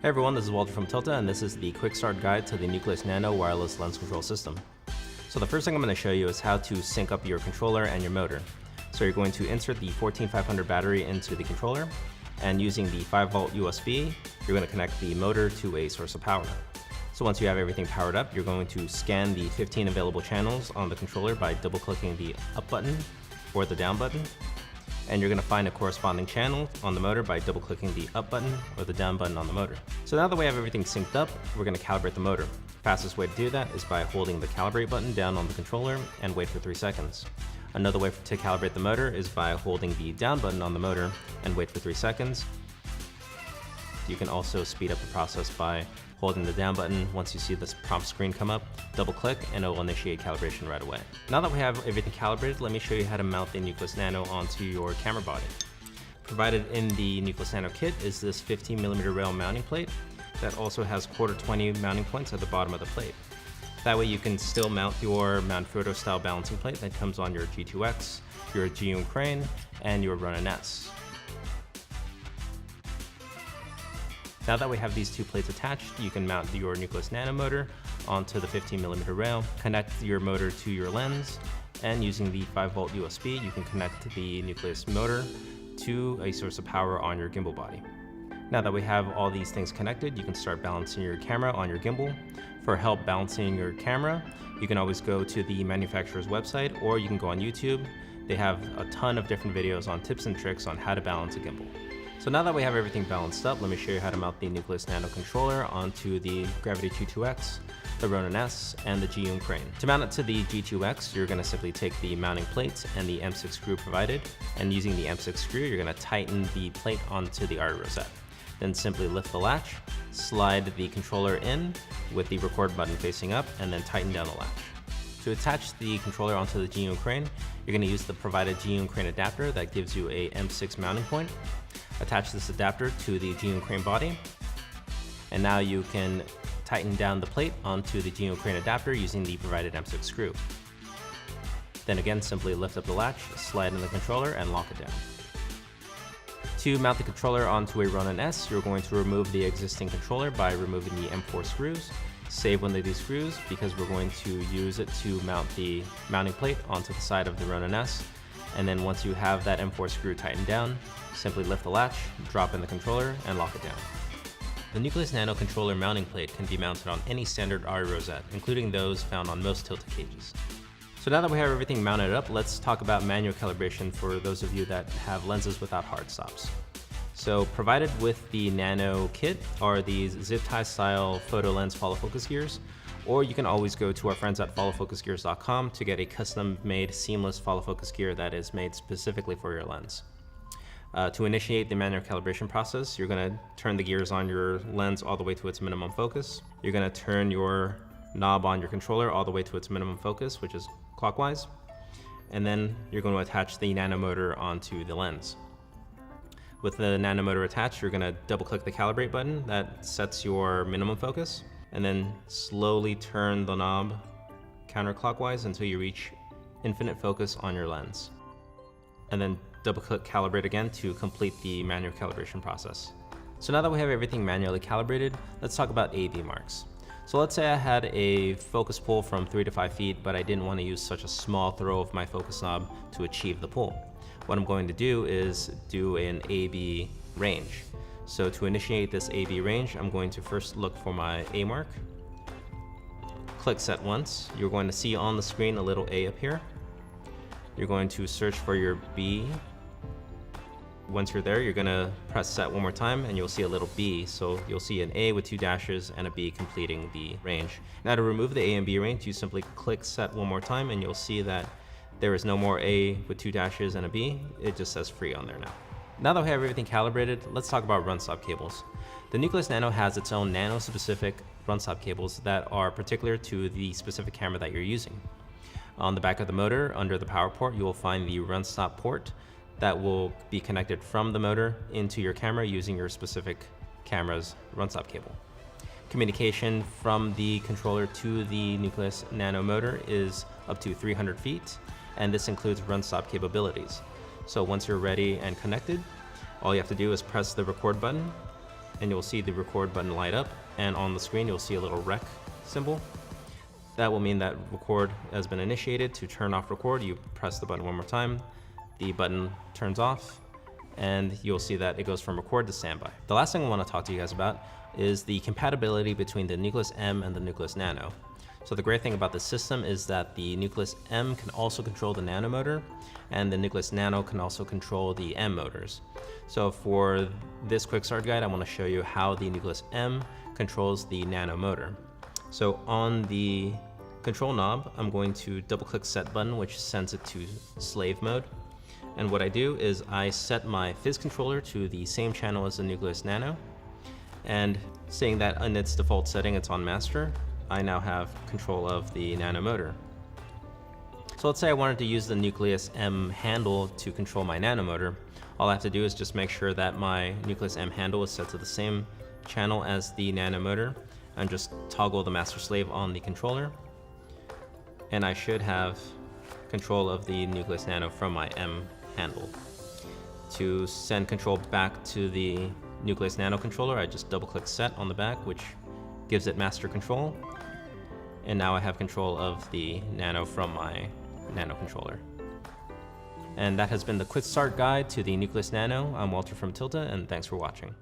Hey everyone, this is Walter from Tilta, and this is the quick start guide to the Nucleus Nano wireless lens control system. So the first thing I'm going to show you is how to sync up your controller and your motor. So you're going to insert the 14500 battery into the controller, and using the 5-volt USB, you're going to connect the motor to a source of power. So once you have everything powered up, you're going to scan the 15 available channels on the controller by double-clicking the up button or the down button. And you're going to find a corresponding channel on the motor by double-clicking the up button or the down button on the motor. So now that we have everything synced up, we're going to calibrate the motor. The fastest way to do that is by holding the calibrate button down on the controller and wait for 3 seconds. Another way to calibrate the motor is by holding the down button on the motor and wait for 3 seconds. You can also speed up the process by holding the down button. Once you see this prompt screen come up, double click and it will initiate calibration right away. Now that we have everything calibrated, let me show you how to mount the Nucleus Nano onto your camera body. Provided in the Nucleus Nano kit is this 15mm rail mounting plate that also has 1/4-20 mounting points at the bottom of the plate. That way you can still mount your Manfrotto style balancing plate that comes on your G2X, your G crane, and your Ronin S. Now that we have these two plates attached, you can mount your Nucleus Nano motor onto the 15mm rail, connect your motor to your lens, and using the 5-volt USB, you can connect the Nucleus motor to a source of power on your gimbal body. Now that we have all these things connected, you can start balancing your camera on your gimbal. For help balancing your camera, you can always go to the manufacturer's website, or you can go on YouTube. They have a ton of different videos on tips and tricks on how to balance a gimbal. So now that we have everything balanced up, let me show you how to mount the Nucleus Nano controller onto the Gravity G2X, the Ronin S, and the G crane. To mount it to the G2X, you're going to simply take the mounting plate and the M6 screw provided, and using the M6 screw, you're going to tighten the plate onto the R rosette. Then simply lift the latch, slide the controller in with the record button facing up, and then tighten down the latch. To attach the controller onto the G crane, you're going to use the provided G crane adapter that gives you a M6 mounting point. Attach this adapter to the G crane body, and now you can tighten down the plate onto the G crane adapter using the provided M6 screw. Then again, simply lift up the latch, slide in the controller, and lock it down. To mount the controller onto a Ronin S, you're going to remove the existing controller by removing the M4 screws. Save one of these screws because we're going to use it to mount the mounting plate onto the side of the Ronin S. And then once you have that M4 screw tightened down, simply lift the latch, drop in the controller, and lock it down. The Nucleus Nano controller mounting plate can be mounted on any standard R rosette, including those found on most Tilta cages. So now that we have everything mounted up, let's talk about manual calibration for those of you that have lenses without hard stops. So provided with the Nano kit are these zip tie style photo lens follow focus gears, or you can always go to our friends at followfocusgears.com to get a custom made seamless follow focus gear that is made specifically for your lens. To initiate the manual calibration process, you're going to turn the gears on your lens all the way to its minimum focus. You're going to turn your knob on your controller all the way to its minimum focus, which is clockwise. And then you're going to attach the Nano motor onto the lens. With the Nano motor attached, you're going to double click the calibrate button that sets your minimum focus, and then slowly turn the knob counterclockwise until you reach infinite focus on your lens. And then double click calibrate again to complete the manual calibration process. So now that we have everything manually calibrated, let's talk about A/B marks. So let's say I had a focus pull from 3 to 5 feet, but I didn't want to use such a small throw of my focus knob to achieve the pull. What I'm going to do is do an A/B range. So to initiate this A/B range, I'm going to first look for my A mark. Click set once. You're going to see on the screen a little A up here. You're going to search for your B. Once you're there, you're going to press set one more time and you'll see a little B. So you'll see an A with 2 dashes and a B completing the range. Now to remove the A and B range, you simply click set one more time and you'll see that there is no more A with 2 dashes and a B. It just says free on there now. Now that we have everything calibrated, let's talk about run stop cables. The Nucleus Nano has its own nano specific run stop cables that are particular to the specific camera that you're using. On the back of the motor, under the power port, you will find the run stop port that will be connected from the motor into your camera using your specific camera's run stop cable. Communication from the controller to the Nucleus Nano motor is up to 300 feet, and this includes run stop capabilities. So once you're ready and connected, all you have to do is press the record button, and you'll see the record button light up, and on the screen you'll see a little rec symbol. That will mean that record has been initiated. To turn off record, you press the button one more time, the button turns off, and you'll see that it goes from record to standby. The last thing I want to talk to you guys about is the compatibility between the Nucleus M and the Nucleus Nano. So the great thing about this system is that the Nucleus M can also control the Nano motor, and the Nucleus Nano can also control the M motors. So for this quick start guide, I want to show you how the Nucleus M controls the Nano motor. So on the control knob, I'm going to double click set button, which sends it to slave mode. And what I do is I set my Fizz controller to the same channel as the Nucleus Nano, and seeing that in its default setting it's on master, I now have control of the Nano motor. So let's say I wanted to use the Nucleus M handle to control my Nano motor. All I have to do is just make sure that my Nucleus M handle is set to the same channel as the Nano motor, and just toggle the master slave on the controller, and I should have control of the Nucleus Nano from my M handle. To send control back to the Nucleus Nano controller, I just double click set on the back, which gives it master control, and now I have control of the Nano from my Nano controller. And that has been the quick start guide to the Nucleus Nano. I'm Walter from Tilta, and thanks for watching.